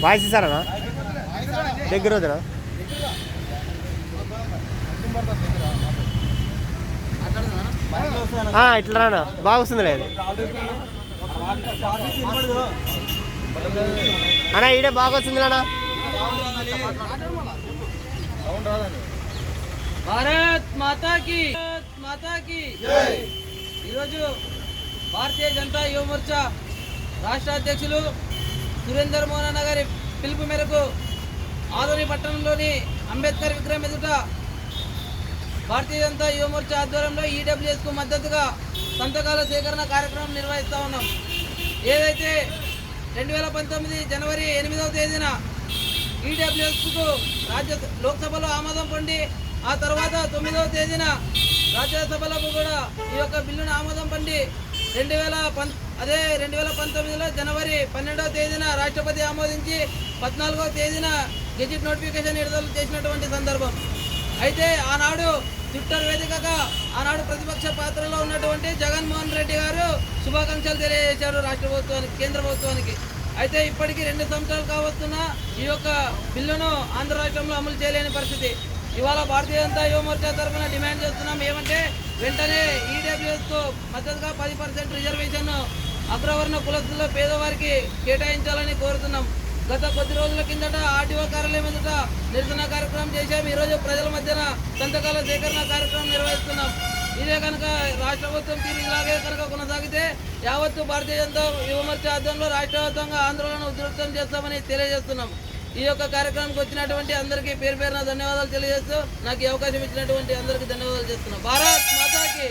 Voice ఇస్తారా దగ్గర వద్దా ఇట్లా రానా బాగా వస్తుంది లేదు అన్నా ఈడే బాగా వస్తుంది అన్నా భారత్ మాతాకి మాతాకి ఈరోజు భారతీయ జనతా యువ మోర్చా రాష్ట్ర అధ్యక్షులు సురేందర్ మోహన్ అన్న గారి పిలుపు మేరకు ఆదోని పట్టణంలోని అంబేద్కర్ విగ్రహం ఎదుట భారతీయ జనతా యువ మోర్చా ఆధ్వర్యంలో ఈడబ్ల్యూఎస్కు మద్దతుగా సంతకాల సేకరణ కార్యక్రమం నిర్వహిస్తూ ఉన్నాం. ఏదైతే 2019 జనవరి 8వ తేదీన ఈడబ్ల్యూఎస్కు లోక్సభలో ఆమోదం పొంది ఆ తర్వాత 9వ తేదీన రాజ్యసభలో కూడా ఈ యొక్క బిల్లును ఆమోదం పొంది 2019లో జనవరి 12వ తేదీన రాష్ట్రపతి ఆమోదించి 14వ తేదీన గెజిట్ నోటిఫికేషన్ విడుదల చేసినటువంటి సందర్భం. అయితే ఆనాడు ట్విట్టర్ వేదికగా ఆనాడు ప్రతిపక్ష పాత్రలో ఉన్నటువంటి జగన్మోహన్ రెడ్డి గారు శుభాకాంక్షలు తెలియజేశారు రాష్ట్ర ప్రభుత్వానికి, కేంద్ర ప్రభుత్వానికి. అయితే ఇప్పటికీ 2 సంవత్సరాలు కావస్తున్నా ఈ యొక్క బిల్లును ఆంధ్ర రాష్ట్రంలో అమలు చేయలేని పరిస్థితి. ఇవాళ భారతీయ జనతా యువ మోర్చా తరఫున డిమాండ్ చేస్తున్నాం ఏమంటే వెంటనే ఈడబ్ల్యూఎస్కు మద్దతుగా 10% రిజర్వేషన్ అగ్రవర్ణ కులస్తుల్లో పేదవారికి కేటాయించాలని కోరుతున్నాం. గత కొద్ది రోజుల కిందట ఆర్టీఓ కార్యాలయం ఎదుట నిరసన కార్యక్రమం చేశాం. ఈరోజు ప్రజల మధ్యన సంతకాల సేకరణ కార్యక్రమం నిర్వహిస్తున్నాం. ఇదే కనుక రాష్ట్ర ప్రభుత్వం తీరు ఇలాగే కనుక కొనసాగితే యావత్తు భారతీయ జనతా యువ మోర్చా ఆధ్వర్యంలో రాష్ట్ర వ్యాప్తంగా ఆందోళన ఉధృతం చేస్తామని తెలియజేస్తున్నాం. ఈ యొక్క కార్యక్రమానికి వచ్చినటువంటి అందరికీ పేరు పేరున ధన్యవాదాలు తెలియజేస్తూ నాకు ఈ అవకాశం ఇచ్చినటువంటి అందరికీ ధన్యవాదాలు చేస్తున్నాం. భారత్ మాతాకి